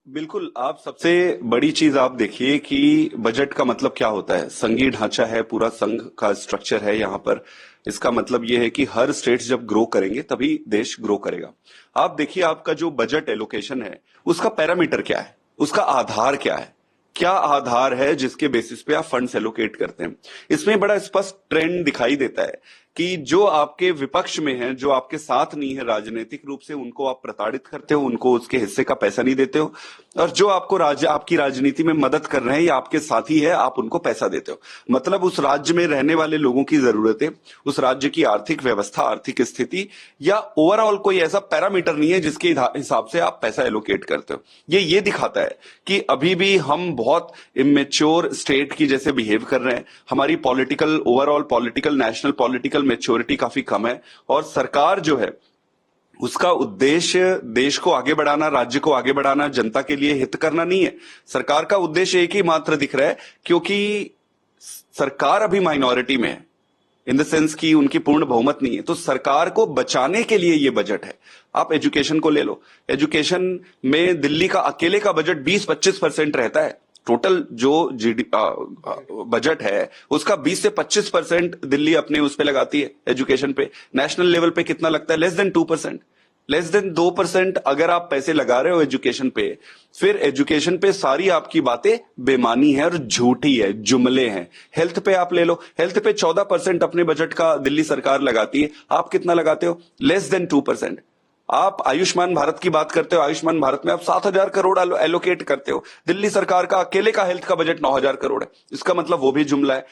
बिल्कुल। आप सबसे बड़ी चीज आप देखिए कि बजट का मतलब क्या होता है। संघीय ढांचा है, पूरा संघ का स्ट्रक्चर है यहाँ पर। इसका मतलब ये है कि हर स्टेट्स जब ग्रो करेंगे तभी देश ग्रो करेगा। आप देखिए आपका जो बजट एलोकेशन है उसका पैरामीटर क्या है, उसका आधार क्या है, क्या आधार है जिसके बेसिस पे आप फंड्स एलोकेट करते हैं। इसमें बड़ा स्पष्ट ट्रेंड दिखाई देता है कि जो आपके विपक्ष में है, जो आपके साथ नहीं है राजनीतिक रूप से, उनको आप प्रताड़ित करते हो, उनको उसके हिस्से का पैसा नहीं देते हो। और जो आपको आपकी राजनीति में मदद कर रहे हैं या आपके साथी है, आप उनको पैसा देते हो। मतलब उस राज्य में रहने वाले लोगों की जरूरतें, उस राज्य की आर्थिक व्यवस्था, आर्थिक स्थिति या ओवरऑल कोई ऐसा पैरामीटर नहीं है जिसके हिसाब से आप पैसा एलोकेट करते हो। ये दिखाता है कि अभी भी हम बहुत इमेच्योर स्टेट की जैसे बिहेव कर रहे हैं। हमारी political, overall political, national political maturity काफी कम है। और सरकार जो है उसका उद्देश्य देश को आगे बढ़ाना, राज्य को आगे बढ़ाना, जनता के लिए हित करना नहीं है। सरकार का उद्देश्य एक ही मात्र दिख रहा है, क्योंकि सरकार अभी माइनॉरिटी में है, इन द सेंस की उनकी पूर्ण बहुमत नहीं है। तो सरकार को बचाने के लिए ये बजट है। आप एजुकेशन को ले लो, एजुकेशन में दिल्ली का अकेले का बजट 20-25% रहता है। टोटल जो बजट है उसका 20 से 25% दिल्ली अपने उस पे लगाती है एजुकेशन पे। नेशनल लेवल पे कितना लगता है? लेस देन 2%, लेस देन 2% अगर आप पैसे लगा रहे हो एजुकेशन पे, फिर एजुकेशन पे सारी आपकी बातें बेमानी है और झूठी है, जुमले हैं। हेल्थ पे आप ले लो, हेल्थ पे 14% अपने बजट का दिल्ली सरकार लगाती है। आप कितना लगाते हो? Less than 2%। आप आयुष्मान भारत की बात करते हो, आयुष्मान भारत में आप 7,000 करोड़ एलोकेट करते हो। दिल्ली सरकार का अकेले का हेल्थ का बजट 9,000 करोड़ है। इसका मतलब वो भी जुमला है।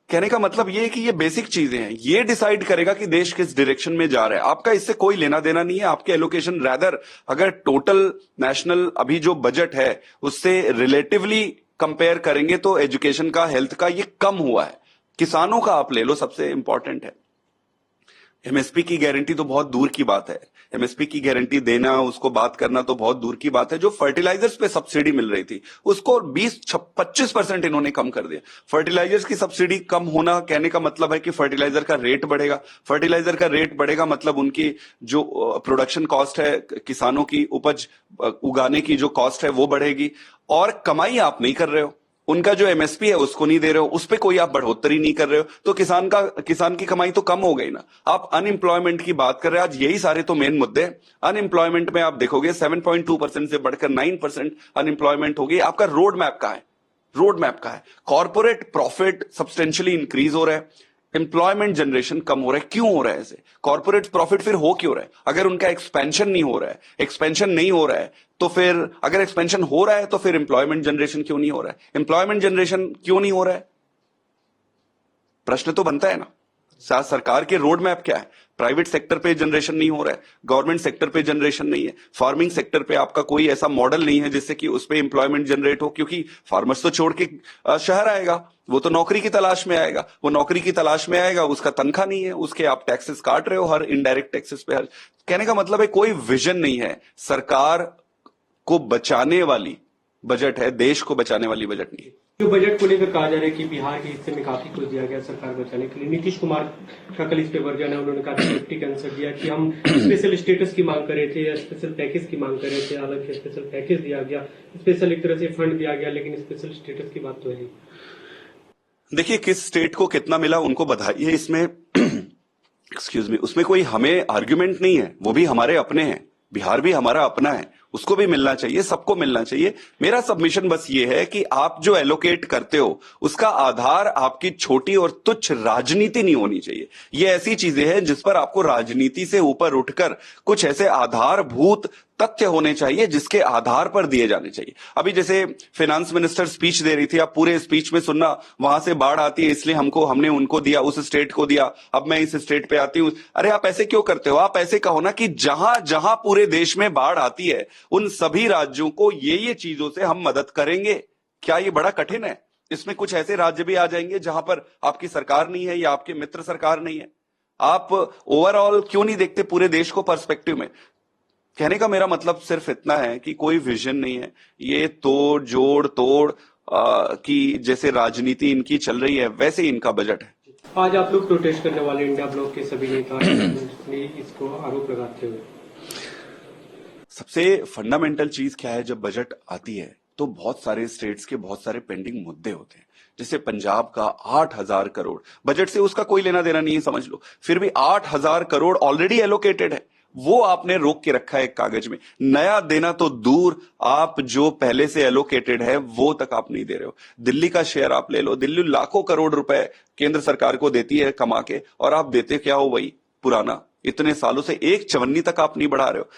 कहने का मतलब ये है कि ये बेसिक चीजें हैं, ये डिसाइड करेगा कि देश किस डायरेक्शन में जा रहा है। आपका इससे कोई लेना देना नहीं है। आपके एलोकेशन रैदर, अगर टोटल नेशनल अभी जो बजट है उससे रिलेटिवली कंपेयर करेंगे तो एजुकेशन का, हेल्थ का ये कम हुआ है। किसानों का आप ले लो, सबसे इंपॉर्टेंट है। एमएसपी की गारंटी तो बहुत दूर की बात है। एमएसपी की गारंटी देना, उसको बात करना तो बहुत दूर की बात है। जो फर्टिलाइजर्स पे सब्सिडी मिल रही थी उसको 20-25% इन्होंने कम कर दिया। फर्टिलाइजर्स की सब्सिडी कम होना कहने का मतलब है कि फर्टिलाइजर का रेट बढ़ेगा। फर्टिलाइजर का रेट बढ़ेगा मतलब उनकी जो प्रोडक्शन कॉस्ट है, किसानों की उपज उगाने की जो कॉस्ट है वो बढ़ेगी। और कमाई आप नहीं कर रहे हो, उनका जो एमएसपी है उसको नहीं दे रहे हो, उस पे कोई आप बढ़ोतरी नहीं कर रहे हो, तो किसान की कमाई तो कम हो गई ना। आप अनएम्प्लॉयमेंट की बात कर रहे हैं, आज यही सारे तो मेन मुद्दे हैं। अनएम्प्लॉयमेंट में आप देखोगे 7.2% से बढ़कर 9% अनएम्प्लॉयमेंट हो गई। आपका रोड मैप कहां है? रोड मैप कहां है? कॉर्पोरेट प्रॉफिट सब्सटेंशियली इंक्रीज हो रहा है, एम्प्लॉयमेंट जनरेशन कम हो रहा है। क्यों हो रहा है ऐसे? कॉर्पोरेट प्रॉफिट फिर हो क्यों रहा है? अगर उनका एक्सपेंशन नहीं हो रहा है, एक्सपेंशन नहीं हो रहा है तो फिर, अगर एक्सपेंशन हो रहा है तो फिर एम्प्लॉयमेंट जनरेशन क्यों नहीं हो रहा है? एम्प्लॉयमेंट जनरेशन क्यों नहीं हो रहा है? प्रश्न तो बनता है ना। सरकार के रोड मैप क्या है? प्राइवेट सेक्टर पे जनरेशन नहीं हो रहा है, गवर्नमेंट सेक्टर पे जनरेशन नहीं है, फार्मिंग सेक्टर पे आपका कोई ऐसा मॉडल नहीं है जिससे कि उस पे एम्प्लॉयमेंट जनरेट हो। क्योंकि फार्मर्स तो छोड़ के शहर आएगा, वो तो नौकरी की तलाश में आएगा, वो नौकरी की तलाश में आएगा, उसका तनख्वाह नहीं है, उसके आप टैक्सेस काट रहे हो, हर इनडायरेक्ट टैक्सेस पे। हर कहने का मतलब है कोई विजन नहीं है। सरकार को बचाने वाली बजट है, देश को बचाने वाली बजट नहीं है। जो बजट को लेकर कहा जा रहा है कि बिहार के हिस्से में काफी कुछ दिया गया सरकार बचाने के लिए। नीतीश कुमार का कल इस पे वर्जन है, उन्होंने काफी सेफ्टी का आंसर दिया कि हम स्पेशल स्टेटस की मांग कर रहे थे या स्पेशल पैकेज की मांग कर रहे थे, हालांकि स्पेशल पैकेज दिया गया, स्पेशल एक तरह से फंड दिया गया, लेकिन स्पेशल स्टेटस की बात तो है। देखिए, किस स्टेट को कितना मिला उनको बधाई है, इसमें एक्सक्यूज मी, उसमें कोई हमें आर्ग्यूमेंट नहीं है। वो भी हमारे अपने हैं, बिहार भी हमारा अपना है, उसको भी मिलना चाहिए, सबको मिलना चाहिए। मेरा सबमिशन बस ये है कि आप जो एलोकेट करते हो उसका आधार आपकी छोटी और तुच्छ राजनीति नहीं होनी चाहिए। ये ऐसी चीजें हैं जिस पर आपको राजनीति से ऊपर उठकर कुछ ऐसे आधारभूत तथ्य होने चाहिए जिसके आधार पर दिए जाने चाहिए। अभी जैसे फाइनेंस मिनिस्टर स्पीच दे रही थी, आप पूरे स्पीच में सुनना, वहां से बाढ़ आती है इसलिए हमने उनको दिया, उस स्टेट को दिया, अब मैं इस स्टेट पे आती हूं। अरे आप ऐसे क्यों करते हो? आप ऐसे कहो ना कि जहां जहां पूरे देश में बाढ़ आती है उन सभी राज्यों को ये चीजों से हम मदद करेंगे। क्या ये बड़ा कठिन है? इसमें कुछ ऐसे राज्य भी आ जाएंगे जहां पर आपकी सरकार नहीं है या आपके मित्र सरकार नहीं है। आप ओवरऑल क्यों नहीं देखते पूरे देश को पर्सपेक्टिव में? कहने का मेरा मतलब सिर्फ इतना है कि कोई विजन नहीं है। ये तोड़ जोड़ तोड़ की जैसे राजनीति इनकी चल रही है वैसे ही इनका बजट है। आज आप लोग प्रोटेस्ट करने वाले इंडिया ब्लॉक के सभी नेता इसको आरोप लगाते हुए, सबसे फंडामेंटल चीज क्या है, जब बजट आती है तो बहुत सारे स्टेट्स के बहुत सारे पेंडिंग मुद्दे होते हैं। जैसे पंजाब का 8,000 करोड़ बजट से उसका कोई लेना देना नहीं है, समझ लो, फिर भी 8,000 करोड़ ऑलरेडी एलोकेटेड है, वो आपने रोक के रखा है एक कागज में। नया देना तो दूर, आप जो पहले से एलोकेटेड है वो तक आप नहीं दे रहे हो। दिल्ली का शेयर आप ले लो, दिल्ली लाखों करोड़ रुपए केंद्र सरकार को देती है कमा के, और आप देते क्या हो, वही पुराना, इतने सालों से एक चवन्नी तक आप नहीं बढ़ा रहे हो।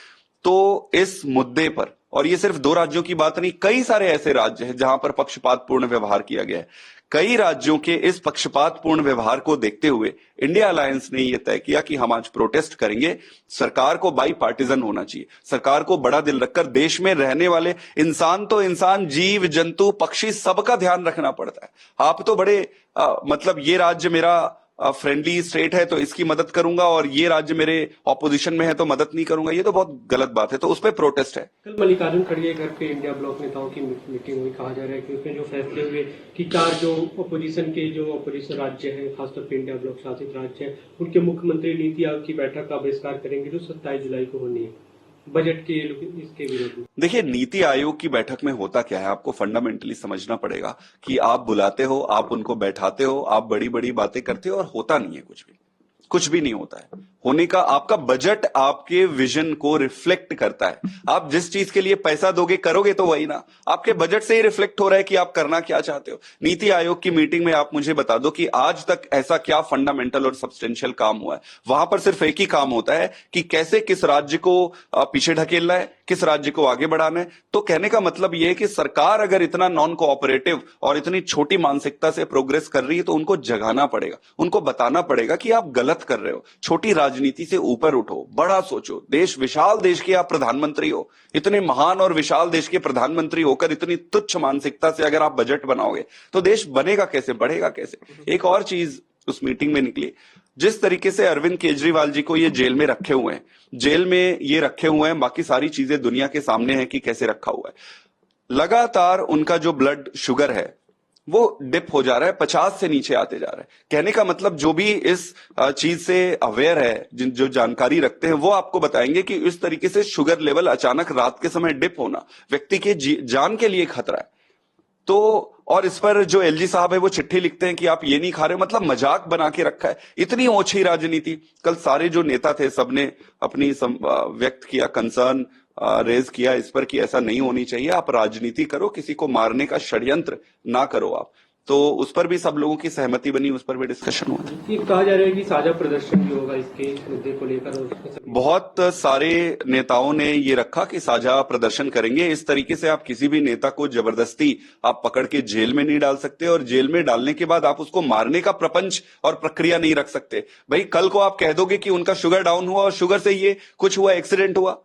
तो इस मुद्दे पर, और ये सिर्फ 2 राज्यों की बात नहीं, कई सारे ऐसे राज्य हैं जहां पर पक्षपातपूर्ण व्यवहार किया गया है। कई राज्यों के इस पक्षपातपूर्ण व्यवहार को देखते हुए इंडिया अलायंस ने यह तय किया कि हम आज प्रोटेस्ट करेंगे। सरकार को बाई पार्टिजन होना चाहिए, सरकार को बड़ा दिल रखकर देश में रहने वाले इंसान तो इंसान, जीव जंतु पक्षी सबका ध्यान रखना पड़ता है। आप तो बड़े मतलब ये राज्य मेरा फ्रेंडली स्टेट है तो इसकी मदद करूंगा, और ये राज्य मेरे ऑपोजिशन में है तो मदद नहीं करूंगा, ये तो बहुत गलत बात है। तो उस पर प्रोटेस्ट है। कल मल्लिकार्जुन खड़गे घर पे इंडिया ब्लॉक नेताओं की मीटिंग हुई। कहा जा रहा है कि उसमें जो फैसले हुए कि 4 जो अपोजिशन राज्य हैं, खासतौर पर इंडिया ब्लॉक शासित राज्य हैं, उनके मुख्यमंत्री नीति आयोग की बैठक का बहिष्कार करेंगे जो 27 जुलाई को होनी है, बजट के इसके विरोध में। देखिए, नीति आयोग की बैठक में होता क्या है, आपको फंडामेंटली समझना पड़ेगा कि आप बुलाते हो, आप उनको बैठाते हो, आप बड़ी बड़ी बातें करते हो, और होता नहीं है कुछ भी नहीं होता है। होने का आपका बजट आपके विजन को रिफ्लेक्ट करता है। आप जिस चीज के लिए पैसा दोगे करोगे तो वही ना, आपके बजट से ही रिफ्लेक्ट हो रहा है कि आप करना क्या चाहते हो। नीति आयोग की मीटिंग में आप मुझे बता दो कि आज तक ऐसा क्या फंडामेंटल और सब्सटेंशियल काम हुआ है। वहां पर सिर्फ एक ही काम होता है कि कैसे किस राज्य को पीछे ढकेलना है, किस राज्य को आगे बढ़ाना है। तो कहने का मतलब यह है कि सरकार अगर इतना नॉन कोऑपरेटिव और इतनी छोटी मानसिकता से प्रोग्रेस कर रही है तो उनको जगाना पड़ेगा, उनको बताना पड़ेगा कि आप गलत कर रहे हो। छोटी राजनीति से ऊपर उठो, बड़ा सोचो। देश, विशाल देश के आप प्रधानमंत्री हो, इतने महान और विशाल देश के प्रधानमंत्री होकर इतनी तुच्छ मानसिकता से अगर आप बजट बनाओगे तो देश बनेगा कैसे, बढ़ेगा कैसे। एक और चीज उस मीटिंग में निकली, जिस तरीके से अरविंद केजरीवाल जी को ये जेल में रखे हुए हैं, जेल में ये रखे हुए हैं, बाकी सारी चीजें दुनिया के सामने है कि कैसे रखा हुआ है। लगातार उनका जो ब्लड शुगर है वो डिप हो जा रहा है, 50 से नीचे आते जा रहा है। कहने का मतलब जो भी इस चीज से अवेयर है, जो जानकारी रखते हैं, वो आपको बताएंगे कि इस तरीके से शुगर लेवल अचानक रात के समय डिप होना व्यक्ति के जान के लिए खतरा है। तो और इस पर जो एलजी साहब है वो चिट्ठी लिखते हैं कि आप ये नहीं खा रहे, मतलब मजाक बना के रखा है। इतनी ओछी राजनीति। कल सारे जो नेता थे सबने अपनी व्यक्त किया, कंसर्न रेज किया इस पर कि ऐसा नहीं होनी चाहिए, आप राजनीति करो, किसी को मारने का षड्यंत्र ना करो आप। तो उस पर भी सब लोगों की सहमति बनी, उस पर भी डिस्कशन हुआ। ये कहा जा रहा है कि साझा प्रदर्शन भी होगा इसके मुद्दे को लेकर। बहुत सारे नेताओं ने ये रखा कि साझा प्रदर्शन करेंगे। इस तरीके से आप किसी भी नेता को जबरदस्ती आप पकड़ के जेल में नहीं डाल सकते, और जेल में डालने के बाद आप उसको मारने का प्रपंच और प्रक्रिया नहीं रख सकते। भाई कल को आप कह दोगे कि उनका शुगर डाउन हुआ और शुगर से ये कुछ हुआ, एक्सीडेंट हुआ,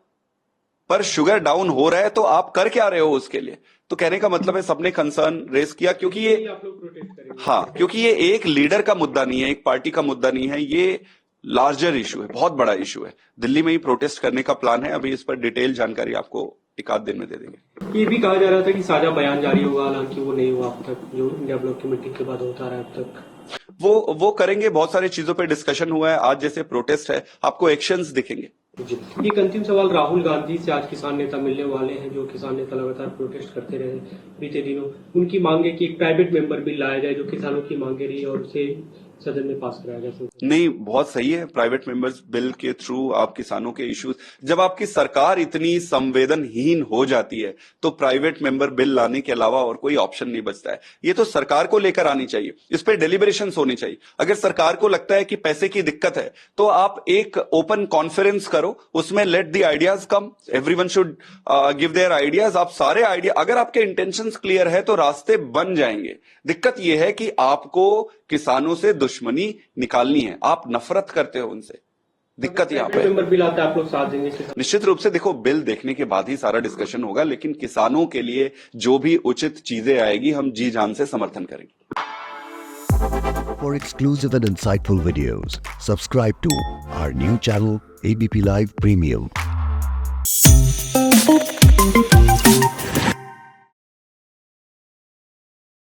पर शुगर डाउन हो रहा है तो आप कर क्या रहे हो उसके लिए। तो कहने का मतलब है सबने कंसर्न रेस किया, क्योंकि ये आप लोग प्रोटेस्ट करेंगे। हाँ, क्योंकि ये एक लीडर का मुद्दा नहीं है, एक पार्टी का मुद्दा नहीं है, ये लार्जर इशू है, बहुत बड़ा इशू है। दिल्ली में ही प्रोटेस्ट करने का प्लान है। अभी इस पर डिटेल जानकारी आपको 1 आध दिन में दे देंगे। ये भी कहा जा रहा था कि साझा बयान जारी होगा, हालांकि वो नहीं हुआ अब तक, जो इंडिया ब्लॉक की मीटिंग के बाद होता रहा अब तक। वो करेंगे। बहुत सारी चीजों पे डिस्कशन हुआ है। आज जैसे प्रोटेस्ट है, आपको एक्शंस दिखेंगे। जी, एक अंतिम सवाल, राहुल गांधी से आज किसान नेता मिलने वाले हैं, जो किसान नेता लगातार प्रोटेस्ट करते रहे बीते दिनों। उनकी मांग है कि एक प्राइवेट मेंबर बिल लाया जाए जो किसानों की मांगे रही और उसे सदन में पास कराया जाए। नहीं, बहुत सही है। प्राइवेट मेंबर्स बिल के थ्रू आप किसानों के इश्यूज, जब आपकी सरकार इतनी संवेदनहीन हो जाती है तो प्राइवेट मेंबर बिल लाने के अलावा और कोई ऑप्शन नहीं बचता है। ये तो सरकार को लेकर आनी चाहिए, इस पे डेलिब्रेशंस होनी चाहिए। अगर सरकार को लगता है कि पैसे की दिक्कत है तो आप एक ओपन कॉन्फ्रेंस करो, उसमें let the ideas come, everyone should give their ideas. आप सारे आइडिया, अगर आपके इंटेंशंस क्लियर है तो रास्ते बन जाएंगे। दिक्कत यह है कि आपको किसानों से दुश्मनी निकालनी है, आप नफरत करते हो उनसे। दिक्कत यहाँ पे मेंबर बिल आता है, आप लोग साथ देंगे? निश्चित रूप से देखो, बिल देखने के बाद ही सारा डिस्कशन होगा, लेकिन किसानों के लिए जो भी उचित चीजें आएगी हम जी जान से समर्थन करेंगे। For exclusive and insightful videos, subscribe to our new channel ABP Live Premium.